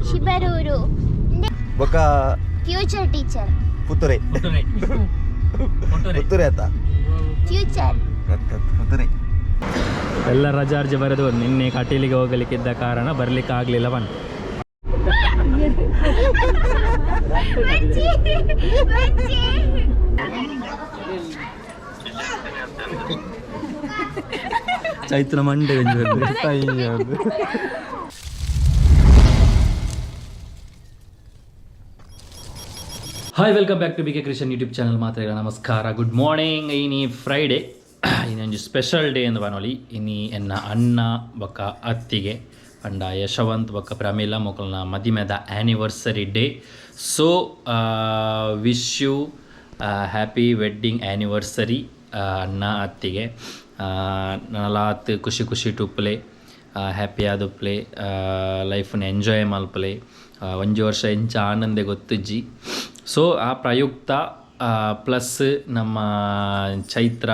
ಶಿಬರೂರು ಬೊಕ future teacher ಪುತ್ತೂರೆ ಆತ future ಪುತ್ತೂರೆ. ಎಲ್ಲ ರಜಾರ್ಜಿ ಬರೆದು ನಿನ್ನೆ ಕಟೀಲಿಗೆ ಹೋಗಲಿಕ್ಕಿದ್ದ ಕಾರಣ ಬರ್ಲಿಕ್ಕೆ ಆಗ್ಲಿಲ್ಲ ಬನ್. ಚೈತ್ರ ಮಂಡೆ hi welcome back to bkcreation YouTube channel. ಮಾತ್ರ ನಮಸ್ಕಾರ, ಗುಡ್ ಮಾರ್ನಿಂಗ್. ಇನಿ ಫ್ರೈಡೇ ಇನ್ನೊಂದು ಸ್ಪೆಷಲ್ ಡೇ ಎಂದು ಬನೋಲಿ. ಇನಿ ಎನ್ನ ಅಣ್ಣ ಬೊಕ್ಕ ಅತ್ತಿಗೆ ಪಂಡ ಯಶವಂತ್ ಬೊಕ್ಕ ಪ್ರಮೀಲಾ ಮೊಕಲ್ನ ಮದಿಮೆದ anniversary day. So wish you happy wedding anniversary ಅಣ್ಣ ಅತ್ತಿಗೆ. ನಲಾತ್ ಖುಷಿ ಖುಷಿ ಟುಪ್ಲೆ ಹ್ಯಾಪಿ ಆದುಪ್ಲೆ ಲೈಫನ್ನು ಎಂಜಾಯ್ ಮಲ್ಪಲೆ ಒಂಜು ವರ್ಷ ಎಂಚ ಆನಂದೆ ಗೊತ್ತುಜ್ಜಿ. ಸೊ ಆ ಪ್ರಯುಕ್ತ ಪ್ಲಸ್ ನಮ್ಮ ಚೈತ್ರ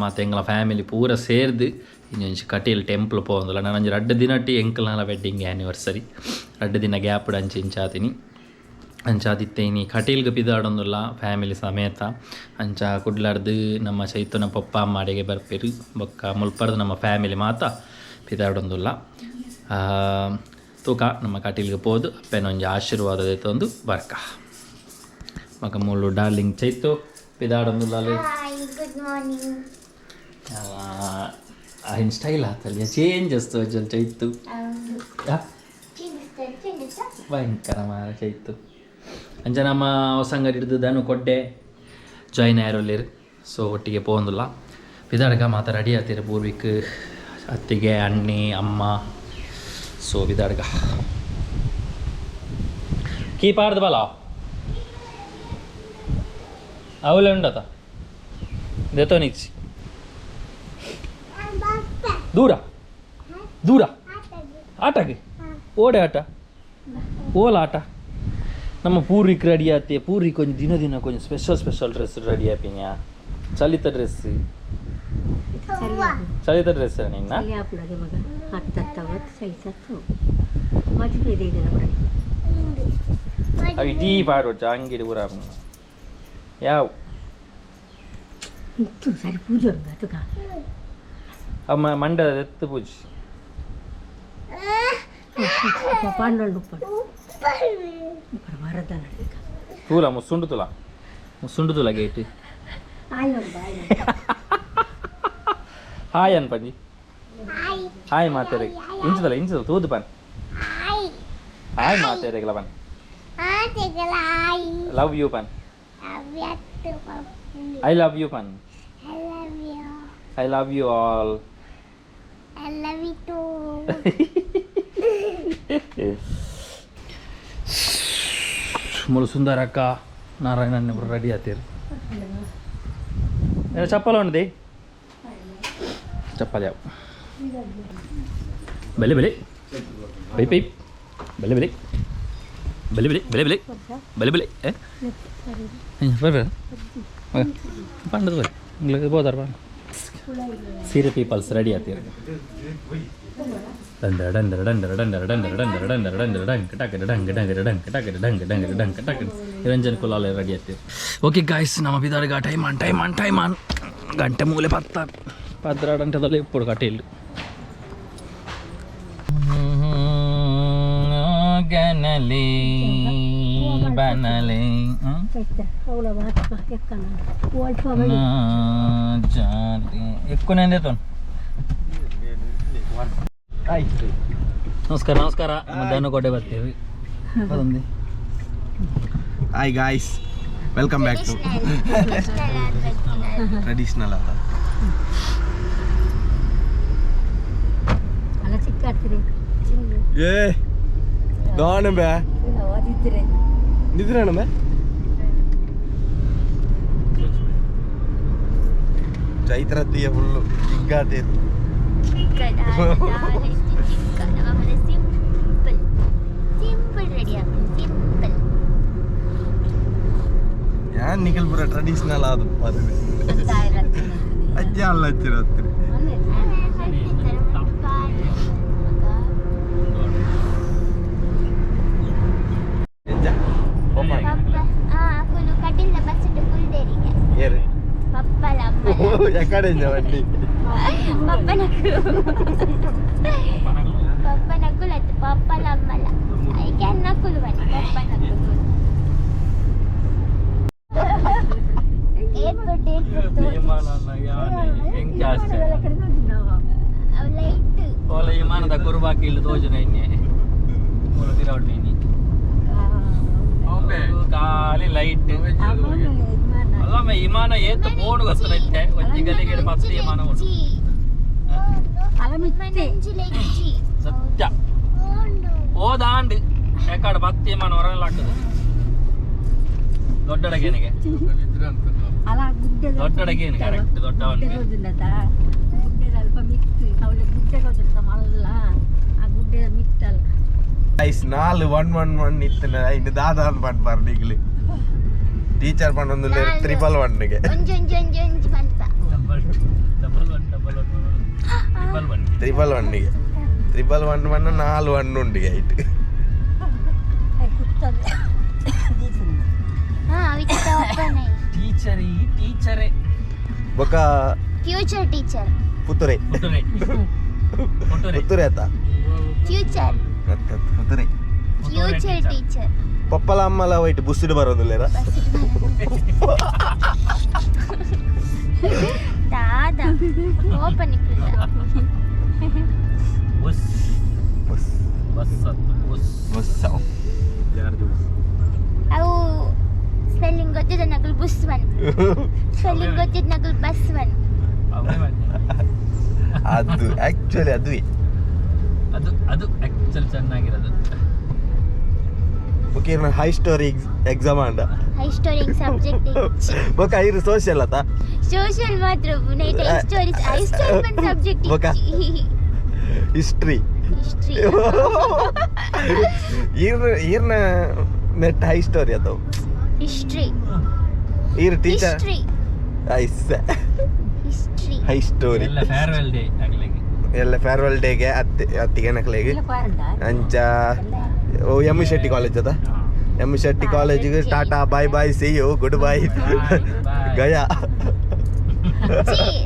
ಮತ್ತು ಎಂಗಳ ಫ್ಯಾಮಿಲಿ ಪೂರ ಸೇರ್ದು ಇನ್ನೊಂದು ಕಟೀಲ್ ಟೆಂಪಲ್ ಪೋಂದಿಲ್ಲ. ನಾನು ಒಂಜಿ 2 ದಿನ ಎಂಕಲ್ನ ವೆಡ್ಡಿಂಗ್ ಆ್ಯನಿವರ್ಸರಿ 2 ದಿನ ಗ್ಯಾಪ್ ಅಂಚಿ ಇಂಚಾತೀನಿ ಅಂಚಾದಿತ್ತೇನಿ ಕಟೀಲ್ಗೆ ಪಿದಾಡೊಂದಿಲ್ಲ ಫ್ಯಾಮಿಲಿ ಸಮೇತ. ಅಂಚ ಕುಡ್ಲಾರ್ದು ನಮ್ಮ ಚೈತನ್ಯ ಪಪ್ಪ ಅಮ್ಮ ಅಡೆಗೆ ಬರ್ಪೇರು ಬೊಕ್ಕ ಮುಲ್ಪರ್ದು ನಮ್ಮ ಫ್ಯಾಮಿಲಿ ಮಾತ ಪಿದಾಡೊಂದಿಲ್ಲ. ತೂಕ ನಮ್ಮ ಕಟೀಲ್ಗೆ ಪೋದು ಅಪ್ಪನೊಂಜಿ ಆಶೀರ್ವಾದ ತಂದು ಬರ್ಕ ಮಗ ಮೂಲು ಡಾರ್ಲಿಂಗ್ ಚೈತು ಪಿದಾಡೊಂದಿಲ್ಲ. Good morning. ఆయన స్టైల్ ఆతల్య చేంజ్ చేస్తావు అసలు చైతు ಭಯಂಕರಮಾರ ಚೈತು ಅಂಚ ನಮ್ಮ ಹೊಸಂಗಡಿ ಹಿಡಿದು ದನು ಕೊಡ್ಡೆ ಜಾಯ್ನ್ ಆಯ್ರೋಲ್ಲಿರು. ಸೊ ಒಟ್ಟಿಗೆ ಪೋಂದಿಲ್ಲ ಬಿದಾಡ್ಗ ಮಾತ ರೆಡಿ ಆತೀರಿ ಪೂರ್ವಿಕ್ ಅತ್ತಿಗೆ ಅಣ್ಣಿ ಅಮ್ಮ. ಸೊ ಬಿದಾಡ್ಗ ಕೀಪಾರ್ದು ಬಲ ಅವಲೇ ಉಂಡತ ದೇತೋ ನಿಚ್ಚಿ ದೂರ ದೂರ ಆಟಕ್ಕೆ ಓಡೆ ಆಟ ಓಲ ಆಟ. ನಮ್ಮ ಪೂರ್ವಿಕ್ ರೆಡಿ ಆತಿ. ಪೂರ್ವಿಕ್ ಕೊಂಚ ದಿನ ಕೊಂಚ ಸ್ಪೆಷಲ್ ಡ್ರೆಸ್ ರೆಡಿ ಆಪಿನ್ಯಾ. ಚಲಿತ ಡ್ರೆಸ್ ನಿನ್ನ ಅవి ಟೀ ಪಾಡೋಟ ಅಂಗಡಿ ಊರ ಯಾವ ಅಮ್ಮ ಮಂಡದ ಎತ್ತು ಪೂಜೆ ತೂಲ ಮುಸ್ಸುಂಡು ತುಲ ಗೇಟ್ ಹಾಯ್ ಅನ್ ಪಂಜಿ ಹಾಯ್ ಮಾತೇರೆ ಇಂಚದಲ್ಲ ತೂದು ಪನ್ ಹಾಯ್ ಮಾತೇರೆಗಲ ಪನ್ ಲವ್ ಯು ಪನ್ ಐ ಲವ್ ಯು ಪನ್ I love you all. I love you too. ಮುಲು ಸುಂದರ ಅಕ್ಕ ನಾರಾಯಣ ರೆಡಿ ಆತೀರಿ. ಚಪ್ಪಲ ಉಂಟದೆ ಚಪ್ಪಲ ಯಾವ ಬೆಲೆ ಬೆಲೆ ಪೈ ಪೈ ಬೆಲೆ ಬೆಲೆ ಬೆಲೆ ಬೆಲೆ ಬೆಲೆ ಬೆಲೆ ಬೆಲೆ ಬೆಲೆ ಬರ್ಬೇಡ ಪಂಡದ ಬರೀ உங்களுக்கு போதார் பா ಸೀರೆ ಪೀಪಲ್ಸ್ ರೆಡಿ ಆತೀರಿ. ನಿರಂಜನ್ ಕುಲಾಲ್ ರೆಡಿ ಆತೀರಿ. ಓಕೆ ಗಾಯ್ಸ್ ನಮ್ಮ ಬಿದಾರ್ಗ ಟೈಮ್ ಆನ್ ಗಂಟೆ ಮೂಲೆ 10 ಗಂಟೆದಲ್ಲಿ ఇప్పుడు ಕಟೀಲ್ ಗನಲೆ ಬನಲೆ ఎక్కువ ನಮಸ್ಕಾರ ಮಧ್ಯಾಹ್ನ ಕೊಟ್ಟೆ ಬರ್ತೀವಿ. Hi guys, welcome back to traditional ಅಲ್ಲ ಏ ಗಾಣಬೆ ನಿದ್ರೆ ನಮ್ಮೆ ಚೈತ್ರತಿಯ ಫುಲ್ಲು ಚಿಕ್ಕಾತೆ ಸಿಂಪಲ್ ರೆಡಿ ಆಗ್ತದೆ. ಸಿಂಪಲ್ ಯಾನ್ ನಿಖಲ್ ಪೂರ ಟ್ರೆಡಿಷನಲ್ ಆದ ಅಜ್ಜ ಅಲ್ಲ ಹಚ್ಚಿರ ಹತ್ತಿರ ఎక్కడైంది అవన్నీ పప్ప నక్కులు అయితే పప్పల అమ్మల అయితే నక్కులు అని పప్ప నక్కులు ఏర్పట్ లైట్ ಓಲ ವಿಮಾನದ ಕುರುಬಾಕಿ ಇಲ್ಲಿ ತೋಜನ ಇನ್ನೆ ಮೂಲ ತಿರವಟ್ಟಿ ಖಾಲಿ ಲೈಟ್ ಅಲ್ಲಮ್ಮ ವಿಮಾನ ಏತ್ ಫೋನ್ ಗೊತ್ತೈತೆ ಒಂಜಿ ಗಲಿಗೆ ಪತ್ತು ವಿಮಾನ ಉಂಟು ಸತ್ಯ ಓದಾಂಡ್ ಯಾಕಡೆ ಪತ್ತು ವಿಮಾನ ಹೊರಗೆಲ್ಲ ಆಗ್ತದೆ ದೊಡ್ಡಡಗೇನಿಗೆ ದೊಡ್ಡಡಗೇನು ಕರೆಕ್ಟ್ ದೊಡ್ಡವನಿಗೆ ಐಸ್ 4-1-1-1 ಇತ್ತನ ಇನ್ನು ದಾದಾ ಅಂತ ಮಾಡ್ಬಾರ ಈಗಲಿ ಟೀಚರ್ ಪಂಡೊಂದು 3-1 ಗೆ 3-1 ಗೆ 3-1 4-1 ಉಂಟು ಐಟ್ ಟೀಚರೇ ಬೊಕ ಫ್ಯೂಚರ್ ಟೀಚರ್ ಪುತ್ತೂರೆ ಆತ ಫ್ಯೂಚರ್ ಪುತ್ತೂರೆ ಫ್ಯೂಚರ್ ಟೀಚರ್ ಪಪ್ಪಲ ಅಮ್ಮಲ ವೈಟ್ ಬುಸ್ಸಿಡ್ ಬರೋದಿಲ್ಲ ದಾದಾ ಓಪನ್ ಅವು ಸ್ಪೆಲ್ಲಿಂಗ್ ಗೊತ್ತಿದ್ದ ನಕಲ್ ಬುಸ್ ಒನ್ ಸ್ಪೆಲ್ಲಿಂಗ್ ಗೊತ್ತಿದ್ದ ನಕಲ್ ಬಸ್ ಒನ್ ಅದು ಆಕ್ಚುಲಿ ಅದುವೆ ಅದು ಆಕ್ಚುಲಿ ಚೆನ್ನಾಗಿರೋದು ಓಕೆ ಹೈ ಸ್ಟೋರಿ ಎಕ್ಸಾಮ್ ಅಂಡ ಹೈ ಸ್ಟೋರಿ ಸಬ್ಜೆಕ್ಟ್ ಬೊಕ ಐರು ಸೋಷಿಯಲ್ ಅತ ಸೋಷಿಯಲ್ ಮಾತ್ರ ನೈಟ್ ಹೈ ಸ್ಟೋರಿ ಒನ್ ಸಬ್ಜೆಕ್ಟ್ ಬೊಕ ಹಿಸ್ಟ್ರಿ ಈರ್ನ ನೆಟ್ ಹೈ ಸ್ಟೋರಿ ಅದು ಹಿಸ್ಟ್ರಿ ಈರ್ ಟೀಚರ್ ಹಿಸ್ಟ್ರಿ ಹೈ ಸ್ಟೋರಿ ಎಲ್ಲ ಫೇರ್ವೆಲ್ ಡೇ ಆಗ್ಲಿಕ್ಕೆ ಎಲ್ಲ ಫೇರ್ವೆಲ್ ಡೇಗೆ ಅತ್ತಿಗೆ ನಕ್ಲೆಗೆ ಅಂಚ ಎಮ್ ಶೆಟ್ಟಿ ಕಾಲೇಜ್ ಅದ ಎಮ್ ಶೆಟ್ಟಿ ಕಾಲೇಜಿಗೆ ಟಾಟಾ bye bye see you good bye Gaya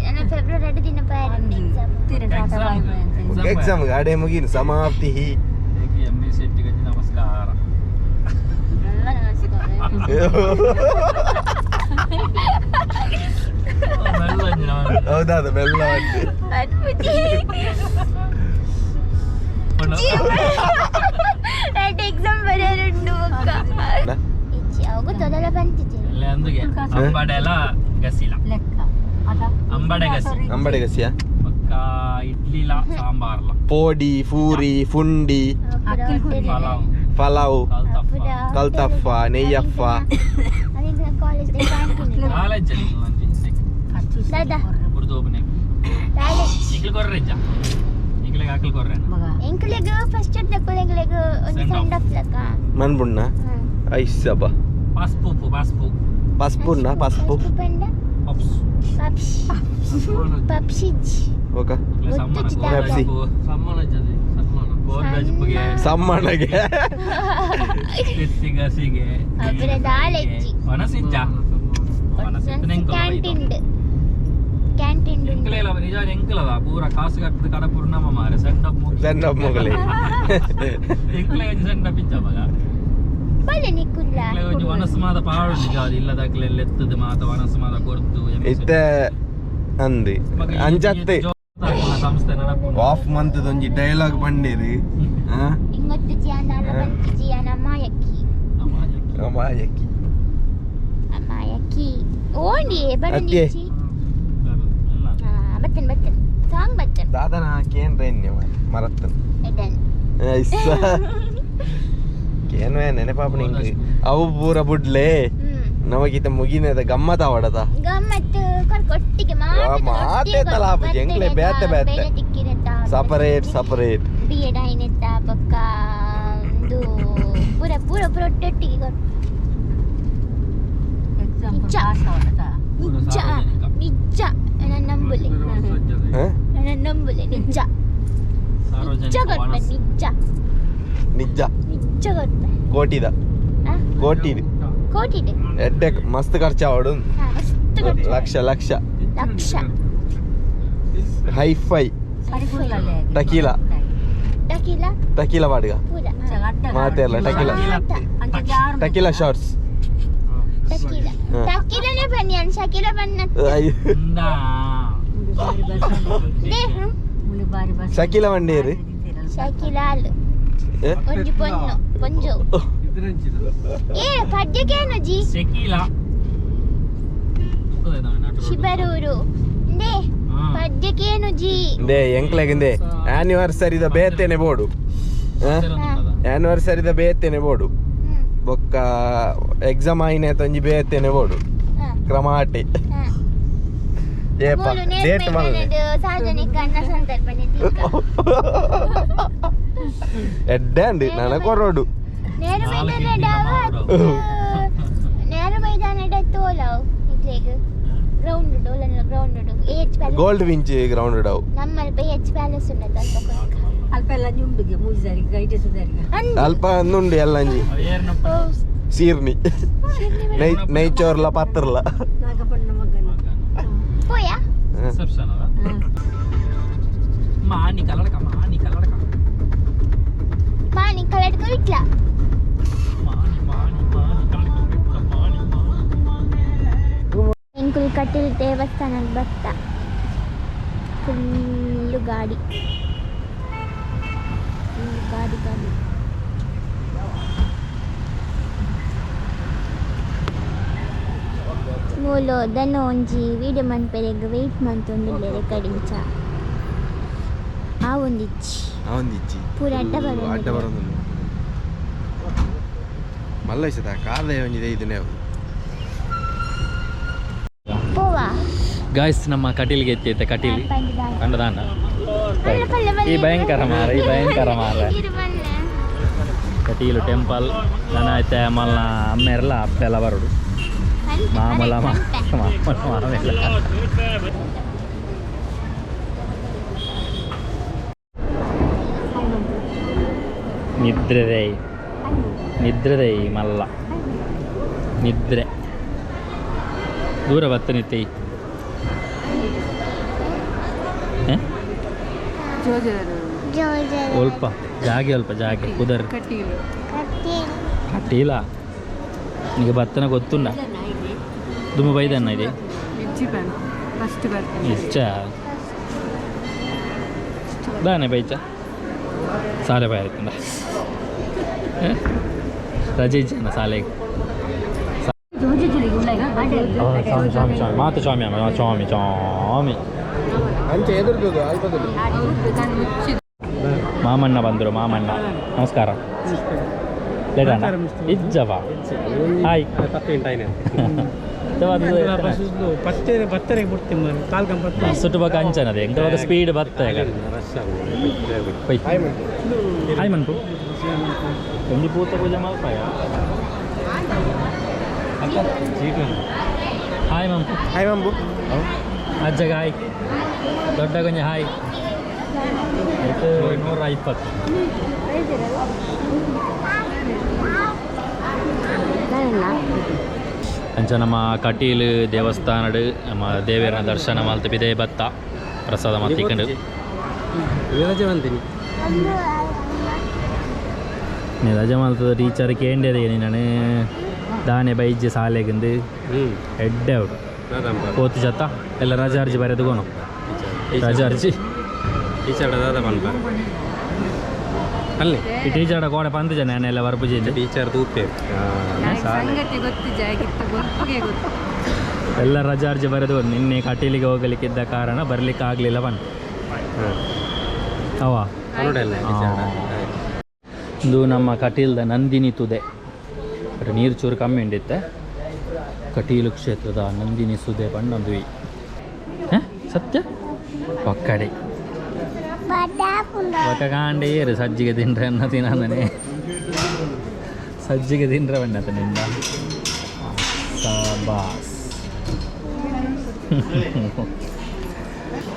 ನನ್ನ ಫೆಬ್ರವರಿ 2 ದಿನ ಎಕ್ಸಾಮ್ ಗಾಡೆ ಮುಗಿನ ಸಮಾಪ್ತಿ ಎಮ್ ಶೆಟ್ಟಿಗೆ ನಮಸ್ಕಾರ ಹೌದಾದ ಬೆಲ್ಲ ಎಕ್ಸಾಮ್ ಬರೆಯರುಂಡು ಅವಾಗ ತೊದಲ ಬಂತಿದ್ದೆ ಅಂಬಡೆಲ್ಲ ಗಸಿಲ ಅಂಬಡೆ ಗಸಿಯ ಪಕ್ಕ ಇಡ್ಲಿಲ ಸಾಂಬಾರ್ಲ ಪೋಡಿ ಪೂರಿ ಫುಂಡಿ ಪಲಾವ್ ಕಲ್ತಫ ನೆಯ್ಯಫ ಕಾಲೇಜಲ್ಲಿ ಎಂಕ್ಲೆಗ್ ಫಸ್ಟ್ ತಕೊಳ್ಳ ಎಂಕ್ಲೆಗ್ ಒಂದು ಸೆಂಡ್ ಆಫ್ ಲಕ್ಕ ಮನ್ಬುಣ್ಣ ಐಸಬ ಪಸ್ಪುಣ್ಣ ಪಸ್ಪು ಪಂಡ ಪಪ್ಸಿಜ್ ಓಕ ಸಮ್ಮಣಗೆ ಅವರ ದಾಲೆಜ್ಜಿ ಕ್ಯಾಂಟೀನ್ ಎಂಕಲದ ಪೂರ ಕಾಸು ಕಟ್ಟದ ಕಡ ಪೂರ್ಣಮ ಮಾರೆ ಸೆಂಡ್ ಅಪ್ ಮೊಗಲೆ ಎಂಕಲೆ ಸೆಂಡ್ ಅಪ್ ಇಚ್ಚ ಮಗ ಬಲೆ ನಿಕ್ಕುಲ್ಲ ಒಂಜಿ ವನಸ್ಮಾದ ಪಾಡು ಜಾದ ಇಲ್ಲದಕ್ಲೆ ಎತ್ತದ ಮಾತ ವನಸ್ಮಾದ ಕೊರ್ತು ಇತ್ತೆ ಅಂದಿ ಅಂಜತ್ತೆ ಸಂಸ್ಥೆ ನೆನಪು ಆಫ್ ಮಂತ್ ಒಂಜಿ ಡೈಲಾಗ್ ಬಂದಿರಿ ಇಂಗೊತ್ತು ಜಿಯಾನ ಬಂತಿ ಜಿಯಾನ ಮಾಯಕ್ಕಿ ಅಮಾಯಕ್ಕಿ ಓಂಡಿ ಬಡನಿಚ್ಚಿ ಬತ್ತನ್ ಸಾಂಗ್ ಬತ್ತನ್ ದಾದನ ಕೇನ್ರೇನ್ಯ ಮರತ್ತನ್ ಎಡನ್ ಕೇನ್ವೇ ನೆನಪಾಪ ನಿಂಗೆ ಅವು ಪೂರ ಬುಡ್ಲೆ ನಮಗೀತ ಮುಗಿನದ ಗಮ್ಮತ್ತ ಅವಡದ ಗಮ್ಮತ್ತು ಕೊಟ್ಟಿಗೆ ಮಾತೆ ತಲಾಪ ಎಂಗ್ಲೆ ಬೇತೆ ಸಪರೇಟ್ ಬಿಎಡ್ ಐನೆತ್ತ ಪಕ್ಕ ಒಂದು ಪೂರ ಒಟ್ಟೊಟ್ಟಿಗೆ ನಿಜ ನನ್ನ ನಂಬುಲೆ ನಿಜ ಗೊತ್ತ ಕೋಟಿದ ಎಡ್ಡೆ ಮಸ್ತ್ ಖರ್ಚು ಅವಡು lakh hi fi tequila Takila tequila వాడుగా pura. మాతేర్ల tequila tequila shots Takila. Takila na banyan, Shakila banyan. Deh, Shakila వండేరు Shakila alu. Onju ponno, ponjo. Padjakenu ji. Shakila. Shibaruru. Deh, padjakenu ji. ದೇ ಎಂಕ್ಲಾಗಿಂದೆ ಆನಿವರ್ಸರಿದ ಬೇತೇನೆ ಬೋಡು ಆನಿವರ್ಸರಿದ ಬೇತೇನೆ ಬೋಡು ಬೊಕ್ಕ ಎಕ್ಸಾಮ್ ಆಯ್ನೆ ತಂಜಿ ಬೇತೇನೆ ಬೋಡು ಕ್ರಮಾಟಿ ಏಪ ಡೇಟ್ ಮಲ್ಲೆ ಸಾರ್ವಜನಿಕ ಅನ್ನ ಸಂದರ್ಭ ಎಡ್ಡೆ ಅಂಡಿ ನನ್ನ ಕೊರೋಡು ನೇರು ಮೈದಾನ ತೋಲವು ಇಟ್ಲೇಗ ಗ್ರೌಂಡ್ ಗ್ರೌಂಡ್ ಏಜ್ ಪ್ಯಾಲೇಸ್ ಗೋಲ್ಡ್ ವಿಂಚ್ ಗ್ರೌಂಡ್ ಡಾವ್ ನಮ್ಮಲ್ಲಿ ಏಜ್ ಪ್ಯಾಲೇಸ್ ಉಂಟದ ಅಲ್ಪ ಅಂದುಂಡು ಎಲ್ಲಂಜಿ ಸೀರ್ನಿ ನೈಚೋರ್ಲ ಪತ್ರಲ పోయా ರಿಸೆಪ್ಷನ್ ಅಲ್ಲ ಮಾನಿ ಕಲ್ಲಡಕ ఇట్లా ఇంకుల్ కటిల్ దేవస్థానం భక్త ఫుల్ గాడి ಮೂಲು ದನ ಒಂಜಿ ವೀಡಿಯೋ ಮನ್ಪೆರೆಗ್ ವೆಯ್ಟ್ ಮಂತೊಂದುಲ್ಲೆ ರೆಕಾರ್ಡಿಂಚ ಆ ಒಂದಿಚ್ಚಿ ಪೂರ ಅಡ್ಡ ಬರೋದು ಮಲ್ಲೈಸದ ಕಾಲ ಒಂದಿದೆ ಇದನ್ನೇ ಪೋವಾ ಗಾಯ್ಸ್ ನಮ್ಮ ಕಟೀಲ್ಗೆ ಎತ್ತೈತೆ ಕಟೀಲಿ ಕಂಡದಾನ ಈ ಭಯಂಕರ ಮಾರ ಕಟೀಲು ಟೆಂಪಲ್ ದನ ಐತೆ ಮಲ್ಲ ಅಮ್ಮೆರಲ್ಲ ಅಪ್ಪೆಲ್ಲ ಬರೋಡು ಮಾಮೂಲ ನಿದ್ರೆ ಮಲ್ಲ ನಿದ್ರೆ ದೂರ ಬತ್ತನಿತ್ತೆ ಸ್ವಲ್ಪ ಜಾಗೆ ಕುದರ್ ಕಟೀಲ ನಿಮಗೆ ಬತ್ತನ ಗೊತ್ತುಂಡ ದುಮ್ಮ ಬೈದನ್ನ ಇದೆ ಇಷ್ಟ ದಾನೆ ಬೈಚ ಸಾಲೆ ಬಾಯ್ ಆಯ್ತಂದ ರಜೆ ಇಚ್ಛನ ಸಾಲೆಗೆ ಮಾತು ಸ್ವಾಮಿ ಮಾಮಣ್ಣ ಬಂದರು ನಮಸ್ಕಾರ ಇಜ್ಜವ ಹಾಯ್ ಸುಟ್ಟುಬಕ ಅಂಚನದೆ ಎಂಕ ಸ್ಪೀಡ್ ಬತ್ತ ಹಾಯ್ ಮನ್ಪು ಒಂಜಿ ಪೂತ ಪೂಜೆ ಮಲ್ಪಾಯ ಹಾಯ್ ಮಂಪು ಅಜ್ಜಗ ಹಾಯ್ ದೊಡ್ಡ ಕೊಂಚ ಹಾಯ್ 120 ಅಂಚ ನಮ್ಮ ಕಟೀಲ್ ದೇವಸ್ಥಾನಡ್ ನಮ್ಮ ದೇವರ ದರ್ಶನ ಮಲ್ತ ಬಿದೆ ಬತ್ತ ಪ್ರಸಾದ ಮತ್ತಿಕೊಂಡು ರಜೆ ಮಲ್ತದ ಟೀಚರ್ ಕೇಂದ್ರದ ನಾನು ದಾನೆ ಬೈಜ್ಜೆ ಸಾಲೆಗಿಂದು ಎಡ್ಡೆ ಅವಡು ಓತಿ ಜತ್ತ ಎಲ್ಲ ರಜೆ ಅರ್ಜಿ ಬರೆದುಗೋನು ರಜೆ ಅರ್ಜಿ ಟೀಚರ್ ಅಲ್ಲಿ ಈ ಟೀಚರ್ ಕೋಣೆ ಪಂದು ಜನ ನಾನೆಲ್ಲ ವರ್ಪುಜಿ ಟೀಚರ್ ತೂಪೆ ಎಲ್ಲ ರಜೆ ಅರ್ಜಿ ಬರೆದು ನಿನ್ನೆ ಕಟೀಲಿಗೆ ಹೋಗಲಿಕ್ಕಿದ್ದ ಕಾರಣ ಬರಲಿಕ್ಕೆ ಆಗಲಿಲ್ಲ ಬನ್ ಅವ ಇದು ನಮ್ಮ ಕಟೀಲ್ದ ನಂದಿನಿ ತುದೆ ನೀರು ಚೂರು ಕಮ್ಮಿ ಉಂಡಿತ್ತೆ ಕಟೀಲು ಕ್ಷೇತ್ರದ ನಂದಿನಿ ಸುದೆ ಬಣ್ಣದ್ವಿ ಸತ್ಯ ಪಕ್ಕಡೆ ఒక కాండేరు సజ్జిగ తిండ్రే అన్న తిననే సజ్జిగ తిండ్రే అన్న తినిందా బాస్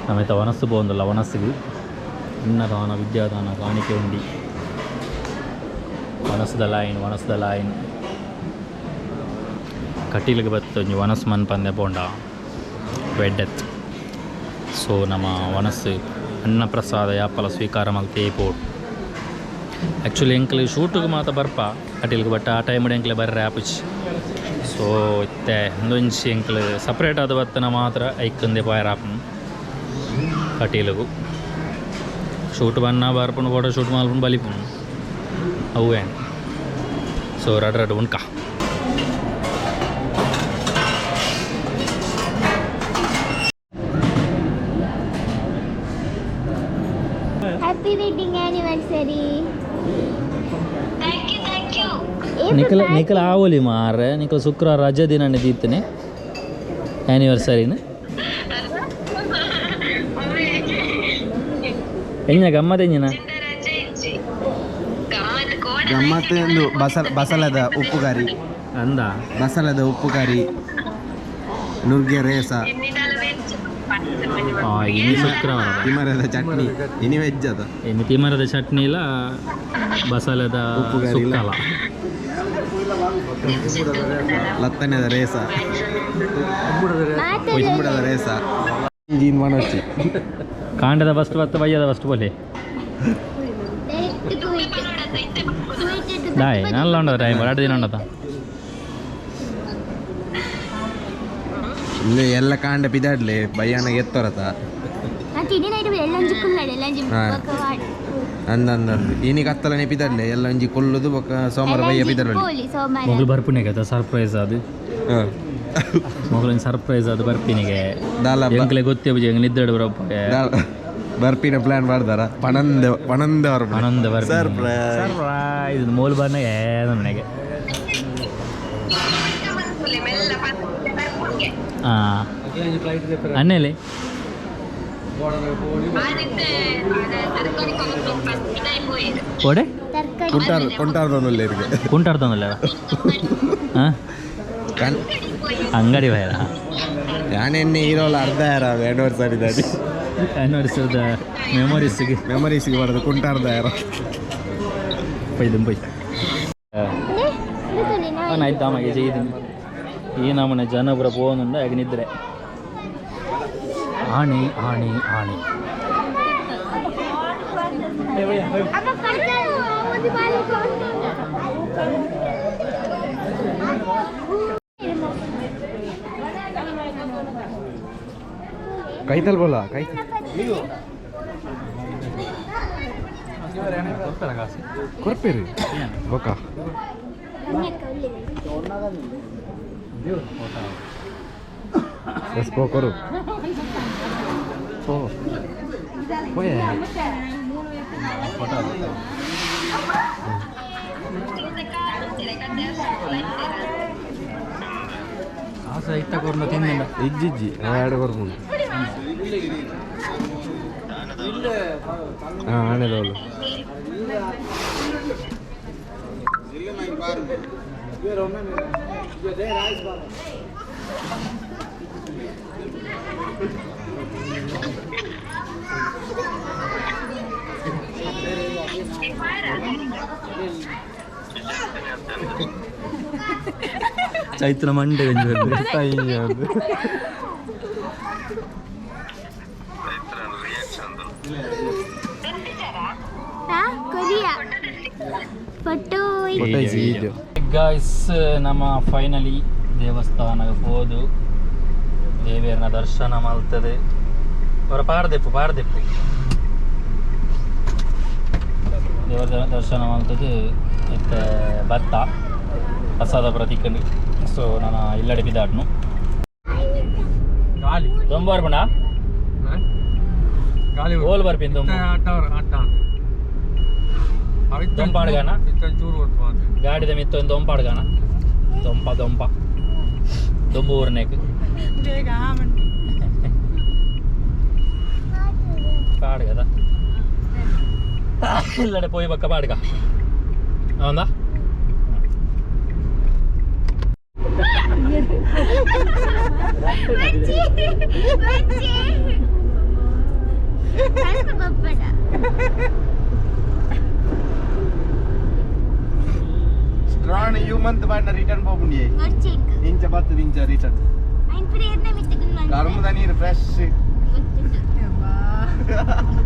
ನಮ್ಮಿತ ವನಸ್ಸು ಬೋಂದಲ್ಲ ವನಸ್ಸಿಗೆ ಅನ್ನದಾನ ವಿದ್ಯಾದಾನ ಕಾಣಿಕೆ ಉಂಡಿ ವನಸ್ದ ಲೈನ್ ಕಟೀಲಿಗೆ ಬತ್ತು ವನಸ್ ಮನ್ ಪಂದೆ ಬೋಂಡ ವೆಡ್ಡೆತ್ ಸೊ ನಮ್ಮ ವನಸ್ಸು ಅನ್ನಪ್ರಸಾದ ಯಾಪಲ ಸ್ವೀಕಾರ ಮಲ್ತೇ ಪೋಡು ಆ್ಯಕ್ಚುಲಿ ಎಂಕ್ಲೆ ಶೂಟಿಗೆ ಮಾತ್ರ ಬರ್ಪ ಕಟೀಲ್ಗೆ ಬಟ್ ಆ ಟೈಮ್ ಎಂಕ್ಲೆ ಬರ್ರೆ ಆಪುಚ್ ಸೊ ಇತ್ತೆ ಒಂದೊಂಚಿ ಎಂಕ್ಲೆ ಸಪ್ರೇಟ್ ಆದ ಬತ್ತನ ಮಾತ್ರ ಐಕ್ಕಂದೆ ಪಾಯರ್ ಆಪನು ಕಟೀಲಿಗೂ ಶೂಟ್ ಬನ್ನ ಬರ್ಪುಂಡು ಫೋಟೋ ಶೂಟ್ ಮಲ್ಪುಂಡು ಬಲಿಪುಂಡು ಅವು ಏನು ಸೊ ರಡ್ ಉಣ್ಕ Happy wedding anniversary. Thank you. Nikhil ಆವಲಿ ಮಾರ ನಿಖಲ್ ಶುಕ್ರವಾರ ರಜೆ ದಿನ ದೀತನೆ ಆ್ಯನಿವರ್ಸರಿನ ಎಂಜ ಗಮ್ಮತ್ ಎಂಜಿನ ಗಮ್ಮತ್ತು ಒಂದು ಬಸಲದ ಉಪ್ಪು ಕರಿ ಅಂದ ಬಸಲದ ಉಪ್ಪು ಕರಿ ನುಗ್ಗೆ ರೇಸ ಇನ್ನು ಶುಕ್ರವಾರ ತಿಮರದ ಚಟ್ನಿ ಇನಿ ವೆಜ್ ಅದ ಇನ್ನು ತಿಮರದ ಚಟ್ನಿ ಇಲ್ಲ ಬಸಲದ ಸುಕ್ಕಲ ಲತ್ತನೆದ ರೇಸ ಉಜ್ಬುಡದ ರೇಸ ಜೀನ್ ಮನೋಚಿ ಕಾಂಡದ ಫಸ್ಟ್ ಬತ್ತ ಬಯ್ಯದ ಫಸ್ಟ್ ಬೋಲೆ ದಾಯ್ ನಲ್ಲ ಉಂಡದ ಟೈಮ್ 2 ದಿನ ಉಂಡದ ಇಲ್ಲಿ ಎಲ್ಲ ಕಾಂಡ ಪಿದಾಡ್ಲಿ ಬಯ್ಯನಾಗ ಎತ್ತರತ ಅಂದಂದು ಇನಿ ಕತ್ತಲನೆ ಪಿದಾಡ್ಲೆ ಎಲ್ಲ ಒಂಜಿ ಕೊಲ್ಲುದು ಬೊಕ್ಕ ಸೋಮವಾರ ಬಯ್ಯ ಪಿದಾಡಲಿ ಮೊಗಲು ಬರ್ಪಿನಿಗೆ ಸರ್ಪ್ರೈಸ್ ಅದು ಮೊಗಲಿನ ಸರ್ಪ್ರೈಸ್ ಅದು ಬರ್ಪಿನಿಗೆ ಎಂಕ್ಲೆ ಗೊತ್ತೇ ಬುಜಿ ಹೆಂಗೆ ನಿದ್ದಾಡು ಬರಪ್ಪ ಬರ್ಪಿನ ಪ್ಲಾನ್ ಮಾಡ್ದಾರ ಪಣಂದ ಸರ್ಪ್ರೈಸ್ ಮೂಲ ಬರ್ನ ಏನೋ ನನಗೆ ಹಾಂ ಅನ್ನೇಲಿ ಓಡೆ ಕುಂಟಾಡ್ತೊಂದಲ್ಲ ಹಾಂ ಅಂಗಡಿ ಬಯರ ഞാനെന്നെ ഹീറോല അർദ്ധ ആനിവേഴ്സറിದ ಮೆಮೊರೀಸ್ಗೆ ಮಾಡೋದು ಕುಂಟಾರ್ದ ಯಾರೋ ಪೈದು ಪೈ ಆಯ್ತು ಆಮಗೆ ചെയ്തിന് ഈ നമ്മുടെ ജനപുര പോകുന്നുണ്ട് അഗ്നിദ്ര ആണി ആണി ആണി ಕೈತಲ್ ಬೋಲ ಕೈ ಕೊರ್ಪೇರಿ ಬೊಕ್ಕ ಎಸ್ಪೋ ಕೊರು poya ಆಸ ಇತ್ತ ಕೊರ್ನ ತಿಂದಿಲ್ಲ ಇಜ್ಜಿಜ್ಜಿ ಎರಡು ಕೊರ್ಕೊಂಡು ಹಾಂ ಆನೆದವಳು ಚೈತ್ರ ಮಂಡೆ ಗೈಸ್ ನಮ್ಮ ಫೈನಲಿ ದೇವಸ್ಥಾನಕ್ಕೆ ಹೋದು ದೇವಿಯರ್ನ ದರ್ಶನ ಮಾಡ್ತದೆ ಅವರ ಪಾಡ್ದೆಪ್ಪು ದೇವರ ದರ್ಶನ ಮಾಡ್ತದೆ ಮತ್ತೆ ಭತ್ತ ಪ್ರಸಾದ ಪ್ರತೀಕಂಡು ಸೊ ನಾನು ಇಲ್ಲಡೆ ಬಿದ್ದಾಡ್ನು ತೊಂಬಾರು ಬಣ್ಣ ಓಲ್ ಬರ್ಪಿನ್ ದೊಂಪಾಡ್ಗಾನ ಗಾಡಿದ ಮಿತ್ತೊಂದು ದೊಂಪಾಡ್ಗಾನ ದೊಂಪ ದೊಂಬೂರ್ನೇಕ್ ಪಾಡ್ಗದ ಇಲ್ಲಡೆ ಪೋಯ್ ಬಕ್ಕ ಪಾಡ್ಗ ಹೌದಾ ಸ್ಟ್ರಾಂಗ್ ಯು ಮಂತ್ ಬಾಡ್ನ ರಿಟರ್ನ್ ಹೋಗ್ಬಿಡಿ ಇಂಚ 10 ಇಂಚ ರಿಟರ್ನ್ ಕರ್ಮದ ನೀರು ಫ್ರೆಶ್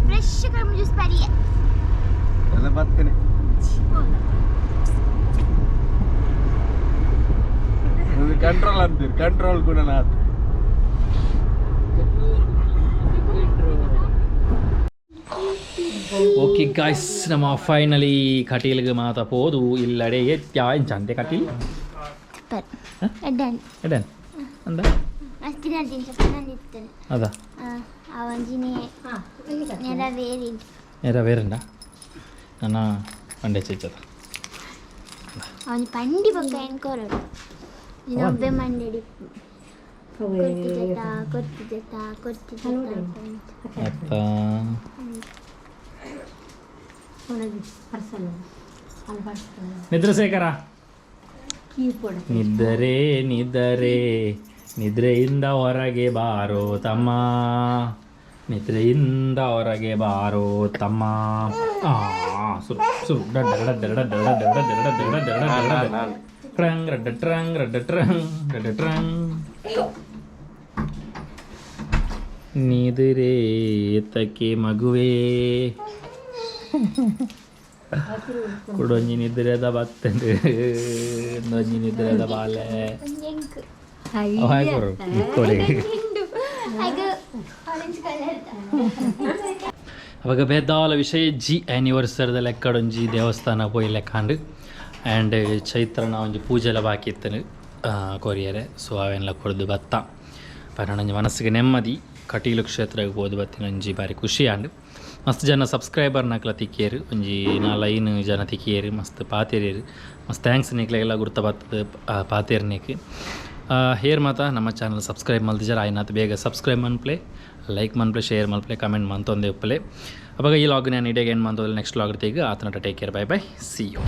ಫ್ರೆಶ್ ಕರ್ಬೂಜ ಜ್ಯೂಸ್ ಪರಿಯೆ ಎಲ್ಲ ಬರ್ತೇನೆ ಕಂಟ್ರೋಲ್ ಅಂತೀರಿ ಕಂಟ್ರೋಲ್ ಕೂಡ ಓಕೆ ಗಾಯ್ಸ್ ನಮ್ಮ ಫೈನಲಿ ಕಟೀಲ್ಗೆ ಮಾತ ಪೋದು ಇಲ್ಲಡೆ ಎತ್ತ್ಯಾ ಚಂದೆ ಕಟೀಲ್ ಎಡ್ಡನ್ ಎಡನ್ ಅಂದ ಅಷ್ಟಿನ ದಿನ ಅದ ಅವನಿಗೆ ನೆರವೇರಿ ನೆರವೇರಂಡ ನನ್ನ ಪಂಡೆ ಚಿಚ್ಚದ ಅವನು ಪಂಡಿ ಬೊಕ್ಕ ಎನ್ಕೋರೋಡು ಇನ್ನೊಬ್ಬೆ ಮಂಡೇಡಿ ಕೊರ್ತಿಜತ ಅತ್ತ ನಿದ್ರೆ ಶೇಖರ ನಿದ್ದರೆ ನಿದ್ದರೆ ನಿದ್ರೆಯಿಂದ ಹೊರಗೆ ಬಾರೋ ತಮ್ಮ ನಿದ್ರೆಯಿಂದ ಹೊರಗೆ ಬಾರೋ ತಮ್ಮ ಟ್ರಂಗ್ ರಡ್ಡ ಟ್ರಂಗ್ ರಡ್ಡ ಟ್ರಂಗ್ ರಡ್ಡ ಟ್ರಂಗ್ ನಿದ್ರೆ ಎತ್ತಕ್ಕೆ ಮಗುವೇ ಕುಡೊಂಜಿ ನಿದ್ರೆದ ಬತ್ತಂದು ಒಂಜಿ ನಿದ್ರೆದ ಬಾಲೆ ಅವಾಗ ಬೇದಾಲ ವಿಷಯ ಜಿ ಆ್ಯನಿವರ್ಸರಿದ ಲೆಕ್ಕಡೊಂಜಿ ದೇವಸ್ಥಾನ ಪೋಯಿ ಲೆಕ್ಕಂಡು ಆ್ಯಂಡ್ ಚೈತ್ರನ ಒಂಜಿ ಪೂಜೆಲ ಬಾಕಿ ಇತ್ತನು ಕೊರಿಯರೆ ಸೊ ಅವೆಲ್ಲ ಕೊಡ್ದು ಬತ್ತ ಪನ್ನೊಂಜಿ ಮನಸ್ಸಿಗೆ ನೆಮ್ಮದಿ ಕಟೀಲು ಕ್ಷೇತ್ರಕ್ಕೆ ಹೋದು ಬತ್ತಿನ ಒಂಜಿ ಬಾರಿ ಖುಷಿ ಆಂಡು ಮಸ್ತ್ ಜನ ಸಬ್ಸ್ಕ್ರೈಬರ್ ನಕ್ಲ ತಿಕ್ಕಿಯರು ಒಂಜಿ 4-5 ಜನ ತಿಕ್ಕಿಯರು ಮಸ್ತ್ ಪಾತೇರಿಯರು ಮಸ್ತ್ ಥ್ಯಾಂಕ್ಸ್ ನಿಕ್ಲೆಲ್ಲ ಗುರ್ತ ಬರ್ತದೆ ಪಾತೇರ್ನಿಕ್ಕೆ ಹೇರ್ ಮಾತ ನಮ್ಮ ಚಾನಲ್ ಸಬ್ಸ್ಕ್ರೈಬ್ ಮಲ್ತಿಜಾರ ಆಯ್ನಾತ್ ಬೇಗ ಸಬ್ಸ್ಕ್ರೈಬ್ ಮನ್ಪ್ಲೆ ಲೈಕ್ ಮನ್ಪ್ಲೆ ಶೇರ್ ಮನ್ಪ್ಲೆ ಕಮೆಂಟ್ ಮಂತೊಂದೆ ಉಪ್ಪಲೆ ಅವಾಗ ಈ ಲಾಗ್ ನಾನು ಇಡೀಗೆ ಏನು ಮಂತೋದ್ರೆ ನೆಕ್ಸ್ಟ್ ಲಾಗ್ ತೆಗೆ ಆತನ take care bye bye see you